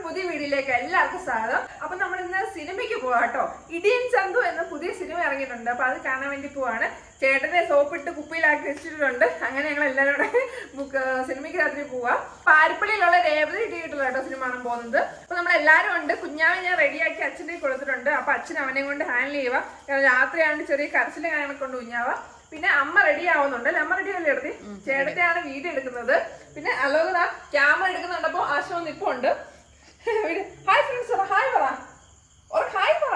പുതിയ വീഡിയോയിലേക്ക് എല്ലാവർക്കും സ്വാഗതം. അപ്പൊ നമ്മൾ ഇന്ന് സിനിമയ്ക്ക് പോവാട്ടോ. ഇടിയൻ ചന്തു എന്ന പുതിയ സിനിമ ഇറങ്ങിയിട്ടുണ്ട്. അപ്പൊ അത് കാണാൻ വേണ്ടി പോവാണ്. ചേട്ടനെ സോപ്പിട്ട് കുപ്പിയിലാക്കി വെച്ചിട്ടുണ്ട്. അങ്ങനെ ഞങ്ങൾ എല്ലാവരും കൂടെ സിനിമയ്ക്ക് രാത്രി പോവാ. പാരിപ്പള്ളിയിലുള്ള രേവതി തിയേറ്ററിൽ കേട്ടോ സിനിമ കാണാൻ പോകുന്നത്. അപ്പൊ നമ്മളെല്ലാവരും ഉണ്ട്. കുഞ്ഞാവെ ഞാൻ റെഡിയാക്കി അച്ഛൻ്റെ കൊടുത്തിട്ടുണ്ട്. അപ്പൊ അച്ഛൻ അവനെ കൊണ്ട് ഹാൻഡിൽ ചെയ്യുക. രാത്രിയാണ് ചെറിയ കരച്ചിലെ കാര്യങ്ങൾ കൊണ്ട് കുഞ്ഞാവ. പിന്നെ അമ്മ റെഡി ആവുന്നുണ്ട്. അമ്മ റെഡി അല്ലേ എടുത്തി? ചേട്ടത്തെയാണ് വീഡിയോ എടുക്കുന്നത്. പിന്നെ അലോക ക്യാമറ എടുക്കുന്നുണ്ടപ്പോ ആശോ നിപ്പുണ്ട്. ഹായ് ഫ്രണ്ട്സ്, ഹായ് പറ, ഹായ് പറ.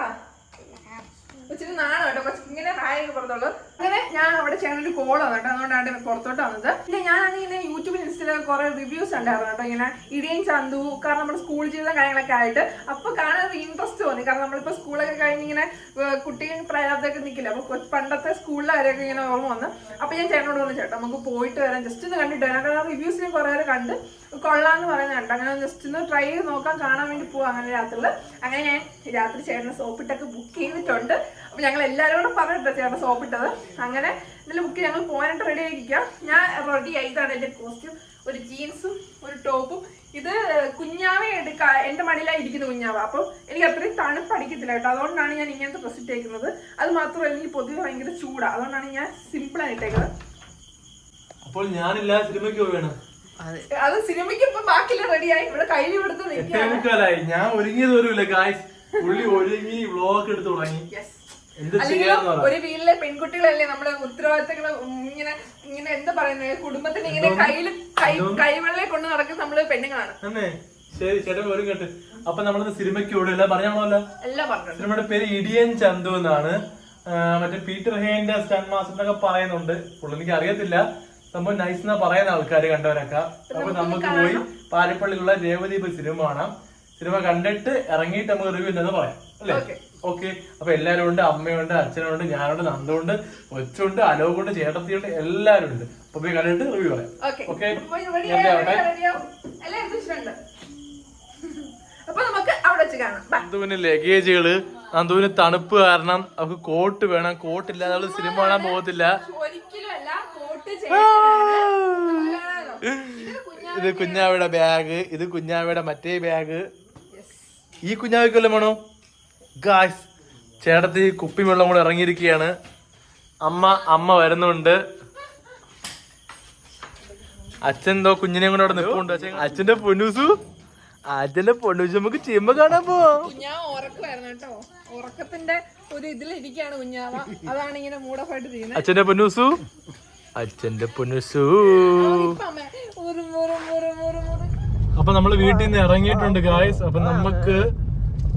ഇച്ചിരി നാണോ കേട്ടോ, കുറച്ച് ഇങ്ങനെ ഹായ് ഒക്കെ പറഞ്ഞോളൂ. അങ്ങനെ ഞാൻ അവിടെ ചേട്ടനൊരു കോൾ വന്നിട്ട് അതുകൊണ്ടാണ് പുറത്തോട്ട് വന്നത്. പിന്നെ ഞാനിങ്ങനെ യൂട്യൂബിൽ ഇൻസ്റ്റയിലൊക്കെ കുറെ റിവ്യൂസ് ഉണ്ടായിരുന്നു കേട്ടോ, ഇങ്ങനെ ഇടിയൻ ചന്തു. കാരണം നമ്മുടെ സ്കൂൾ ജീവിതം കാര്യങ്ങളൊക്കെ ആയിട്ട് അപ്പൊ കാണാൻ ഒരു ഇൻട്രസ്റ്റ് തോന്നി. കാരണം നമ്മളിപ്പോ സ്കൂളൊക്കെ കഴിഞ്ഞ് ഇങ്ങനെ കുട്ടികൾ പ്രായത്തൊക്കെ നിൽക്കില്ല. അപ്പൊ പണ്ടത്തെ സ്കൂളിലെ കാര്യമൊക്കെ ഇങ്ങനെ ഓർമ്മ വന്നു. അപ്പൊ ഞാൻ ചേട്ടനോട് വന്നു, ചേട്ടാ നമുക്ക് പോയിട്ട് വരാം, ജസ്റ്റ് ഒന്ന് കണ്ടിട്ട് വരാം. കാരണം റിവ്യൂസിന് കുറെ കണ്ട് കൊള്ളാന്ന് പറയുന്നത് കണ്ടു. അങ്ങനെ ജസ്റ്റ് ഒന്ന് ട്രൈ ചെയ്ത് നോക്കാൻ, കാണാൻ വേണ്ടി പോവാം അങ്ങനെ രാത്രിയിൽ. അങ്ങനെ ഞാൻ രാത്രി ചേട്ടനെ സോപ്പിട്ടൊക്കെ ബുക്ക് ചെയ്തിട്ടുണ്ട്. അപ്പൊ ഞങ്ങൾ എല്ലാവരും കൂടെ പറഞ്ഞിട്ടോ ചേട്ടൻ സോപ്പിട്ടത്. അങ്ങനെ ഇതിൽ ബുക്ക് ഞങ്ങൾ പോകാനായിട്ട് റെഡി ആയിരിക്കാം. ഞാൻ റെഡി ആയി. ഇതാണ് എൻ്റെ കോസ്റ്റ്യൂം, ഒരു ജീൻസും ഒരു ടോപ്പും. ഇത് കുഞ്ഞാവെ എൻ്റെ മടിയിലായി ഇരിക്കുന്ന കുഞ്ഞാവ. അപ്പം എനിക്ക് അത്രയും തണുപ്പ് അടിക്കത്തില്ല കേട്ടോ, അതുകൊണ്ടാണ് ഞാൻ ഇങ്ങനത്തെ ഡ്രസ് ഇട്ടേക്കുന്നത്. അത് മാത്രമല്ല എനിക്ക് പൊതുവെ ഭയങ്കര ചൂടാണ്, അതുകൊണ്ടാണ് ഞാൻ സിമ്പിളാണ് ഇട്ടേക്കുന്നത്. അപ്പോൾ ഞാനില്ല സിനിമയ്ക്ക് പോവുകയാണ്. അത് സിനിമയ്ക്ക് ഇപ്പൊ ബാക്കിയുള്ള റെഡിയായി. ഇവിടെ കയ്യിൽ കൊടുത്ത് നിൽക്കാനായി ഞാൻ ഒരുങ്ങിയത് പോലുമില്ല. ഗായ്സ് പുള്ളി ഒരുങ്ങി വ്ലോഗ് എടുത്ത് തുടങ്ങി. ഒരു വീട്ടിലെ പെൺകുട്ടികളല്ലേ നമ്മള് ഉത്തരവാദിത്തങ്ങള് ഇങ്ങനെ ഇങ്ങനെ എന്താ പറയുന്നത്, കുടുംബത്തിന് ഇങ്ങനെ കൈവെള്ളയെ കൊണ്ട് നടക്കുന്ന നമ്മള് പെണ്ണുങ്ങളാണ്. ശരി ചേട്ടൻ ഒരു കേട്ട്. അപ്പൊ നമ്മളിന്ന് സിനിമയ്ക്ക് ഓടില്ല പറഞ്ഞാണല്ലോ. എല്ലാം പറഞ്ഞു. സിനിമയുടെ പേര് ഇടിയൻ ചന്തു എന്നാണ്. മറ്റേ പീറ്റർ ഹേന്റെ സ്റ്റൺ മാസ്റ്റർ എന്നൊക്കെ പറയുന്നുണ്ട്. പുള്ളി എനിക്ക് അറിയത്തില്ല, സംഭവം നൈസ് എന്നാ പറയുന്ന ആൾക്കാര് കണ്ടവരൊക്കെ. അപ്പൊ നമുക്ക് പോയി പാരിപ്പള്ളിയിലുള്ള രേവദീപ് സിനിമ കാണാം. സിനിമ കണ്ടിട്ട് ഇറങ്ങിയിട്ട് നമുക്ക് റിവ്യൂ ഉണ്ടെന്ന് പറയാം അല്ലേ? ഓക്കെ. അപ്പൊ എല്ലാരും ഉണ്ട്, അമ്മയുണ്ട്, അച്ഛനുണ്ട്, ഞാനുണ്ട്, നന്ദുണ്ട്, കൊച്ചുണ്ട്, അലോകുണ്ട്, ചേട്ടത്തിയുണ്ട്, എല്ലാരും ഉണ്ട്. അപ്പൊ പോയി കണ്ടിട്ട് റിവ്യൂ പറയാം. ഓക്കെ. നന്ദുവിന് ലഗേജുകള്, നന്ദുവിന് തണുപ്പ് കാരണം അവർക്ക് കോട്ട് വേണം. കോട്ടില്ലാതെ അവള് സിനിമ കാണാൻ പോകത്തില്ല. ഇത് കുഞ്ഞാവയുടെ ബാഗ്, ഇത് കുഞ്ഞാവയുടെ മറ്റേ ബാഗ്. ഈ കുഞ്ഞാവയ്ക്കല്ലേ വേണോ? ഗായ്സ് ചേട്ടത്തി കുപ്പി വെള്ളം കൂടെ ഇറങ്ങിയിരിക്കുകയാണ്. അമ്മ വരുന്നുണ്ട്. അച്ഛൻ എന്തോ കുഞ്ഞിനെ കൊണ്ട് അവിടെ നിൽപ്പുണ്ട്. അച്ഛന്റെ പൊന്നൂസു നമുക്ക് ചിമ്മ കാണാൻ പോവാം. ഉറക്കത്തിന്റെ ഒരു ഇതിലിരിക്കുകയാണ് കുഞ്ഞാവ. അതാണ് ഇങ്ങനെ മൂടഫായിട്ട് ചെയ്യുന്നത്. അച്ഛന്റെ പൊന്നൂസു അപ്പൊ നമ്മള് വീട്ടിൽ നിന്ന് ഇറങ്ങിയിട്ടുണ്ട് ഗായ്സ്. അപ്പൊ നമുക്ക്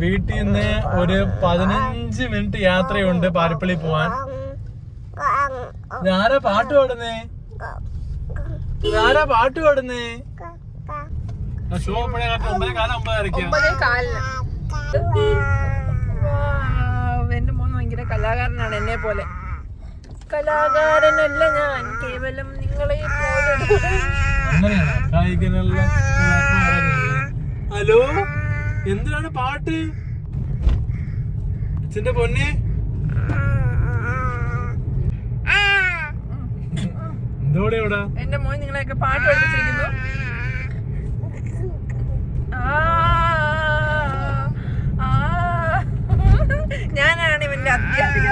വീട്ടിൽ നിന്ന് ഒരു 15 മിനിറ്റ് യാത്രയുണ്ട് പാരിപ്പള്ളി പോവാൻ. ഞാനാ പാട്ട് പാടുന്നേ ഷോ എപ്പോഴേ 9:45. എന്റെ മോൻ ഭയങ്കര കലാകാരനാണ്, എന്നെ പോലെ. കലാകാരനല്ല ഞാൻ, കേവലം നിങ്ങളെ ഹലോ, എന്തിനാണ് പാട്ട്? അച്ഛന്റെ പൊന്നെ എന്തോടെ ഇവിടെ? എന്റെ മോൻ നിങ്ങളെയൊക്കെ പാട്ട് പഠിപ്പിച്ചിരിക്കുന്നു. ഞാനാണ് ഇവന്റെ അധ്യാപിക.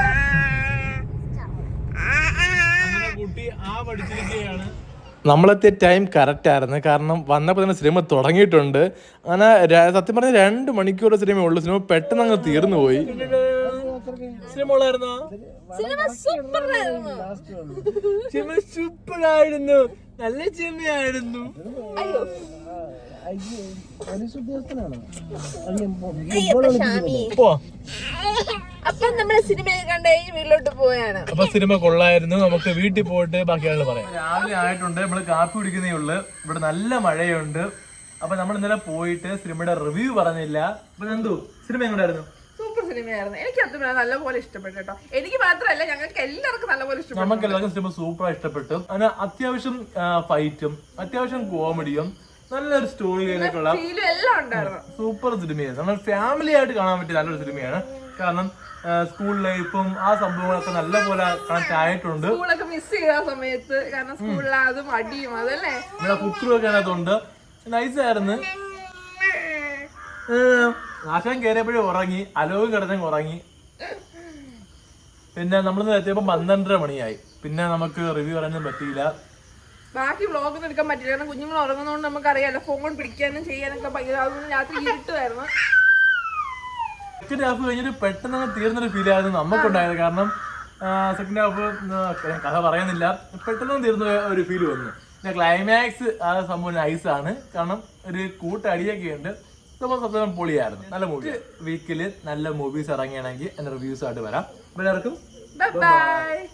കുട്ടി പഠിച്ചിരിക്കുകയാണ്. നമ്മളെത്തിയ ടൈം കറക്റ്റ് ആയിരുന്നു. കാരണം വന്നപ്പോൾ തന്നെ സിനിമ തുടങ്ങിയിട്ടുണ്ട്. അങ്ങനെ സത്യം പറഞ്ഞ 2 മണിക്കൂർ സിനിമ ഉള്ളു. സിനിമ പെട്ടെന്ന് അങ്ങ് തീർന്നു പോയി. സിനിമ ഉള്ളായിരുന്നോ? സിനിമ സൂപ്പറായിരുന്നു, നല്ല സിനിമയായിരുന്നു. അപ്പൊ നമ്മള് സിനിമ കണ്ട വീട്ടിലോട്ട് പോയാണ്. അപ്പൊ സിനിമ കൊള്ളായിരുന്നു. നമുക്ക് വീട്ടിൽ പോയിട്ട് ബാക്കിയുള്ള പറയാം. രാവിലെ ആയിട്ടുണ്ട്, നമ്മള് കാപ്പി കുടിക്കുന്നേ ഉള്ളു. ഇവിടെ നല്ല മഴയുണ്ട്. അപ്പൊ നമ്മൾ ഇന്നലെ പോയിട്ട് സിനിമയുടെ റിവ്യൂ പറഞ്ഞില്ല. അപ്പൊ എന്തോ സിനിമ എങ്ങനെയായിരുന്നു? സൂപ്പർ സിനിമയായിരുന്നു. എനിക്ക് അത് നല്ലപോലെ ഇഷ്ടപ്പെട്ടു കേട്ടോ. എനിക്ക് മാത്രമല്ല, ഞങ്ങൾക്ക് എല്ലാവർക്കും നല്ലപോലെ ഇഷ്ടപ്പെട്ടു. നമുക്ക് എല്ലാവർക്കും സിനിമ സൂപ്പറായി ഇഷ്ടപ്പെട്ടു. അതിന് അത്യാവശ്യം ഫൈറ്റും അത്യാവശ്യം കോമഡിയും നല്ലൊരു സ്റ്റോറി ലൈനൊക്കെയുള്ള സൂപ്പർ സിനിമയാണ്. നമ്മൾ ഫാമിലി ആയിട്ട് കാണാൻ പറ്റിയ നല്ലൊരു സിനിമയാണ്. കാരണം സ്കൂൾ ലൈഫും ആ സംഭവങ്ങളൊക്കെ നല്ലപോലെ കണക്ട് ആയിട്ടുണ്ട്. മിസ് ചെയ്ത സമയത്ത് കാരണം സ്കൂളിൽ അതും അടിയും അതല്ലേ കുക്കറൊക്കെ അതിനകത്തുണ്ട്. നൈസായിരുന്നു. ആശാൻ കയറിയപ്പോഴും ഉറങ്ങി, അലോകം കിടന്നങ്ങ് ഉറങ്ങി. പിന്നെ നമ്മളിന്ന് എത്തിയപ്പോൾ 12:30 മണിയായി. പിന്നെ നമുക്ക് റിവ്യൂ പറയാനൊന്നും പറ്റിയില്ല. ബാക്കി വ്ളോഗൊന്നും എടുക്കാൻ പറ്റില്ല, കാരണം കുഞ്ഞുങ്ങൾ ഉറങ്ങുന്നതുകൊണ്ട് നമുക്കറിയാലോ ഫോൺ പിടിക്കാനും ചെയ്യാനൊക്കെ ഭയങ്കര. അതുകൊണ്ട് രാത്രി ഇരുട്ടുമായിരുന്നു. സെക്കൻഡ് ഹാഫ് കഴിഞ്ഞിട്ട് പെട്ടെന്ന് തീർന്നൊരു ഫീൽ ആയിരുന്നു നമുക്കുണ്ടായത്. കാരണം സെക്കൻഡ് ഹാഫ് കഥ പറയുന്നില്ല, പെട്ടെന്ന് തീർന്ന ഒരു ഫീൽ വന്നു. പിന്നെ ക്ലൈമാക്സ് ആ സംഭവം നൈസാണ്, കാരണം ഒരു കൂട്ടടിയൊക്കെ ഉണ്ട്. സംഭവം പൊളിയായിരുന്നു, നല്ല മൂവി. വീക്കില് നല്ല മൂവീസ് ഇറങ്ങിയാണെങ്കിൽ എന്റെ റിവ്യൂസ് ആയിട്ട് വരാം. എല്ലാവർക്കും ബൈ.